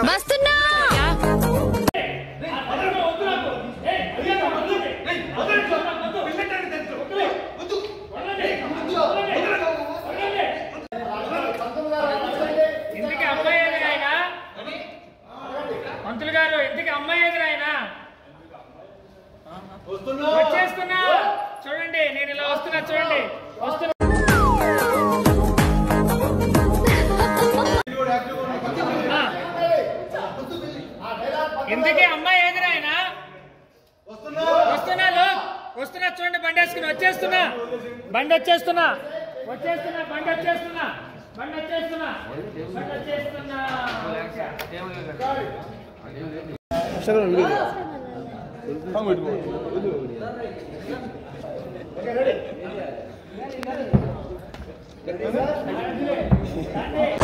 వస్తున్నా ఇంటికి అమ్మాయి ఎదురు ఆయన మంత్రులు గారు ఇంటికి అమ్మాయి ఎదురు ఆయన వచ్చేస్తున్నా చూడండి నేను ఇలా వస్తున్నా చూడండి వస్తున్నా ఇంటికి అమ్మాయి ఎదురు ఆయన వస్తున్నా చూడండి బండి వేసుకుని వచ్చేస్తున్నా బండి వచ్చేస్తున్నా వచ్చేస్తున్నా బండి వచ్చేస్తున్నా బండి వచ్చేస్తున్నా బండి వచ్చేస్తున్నా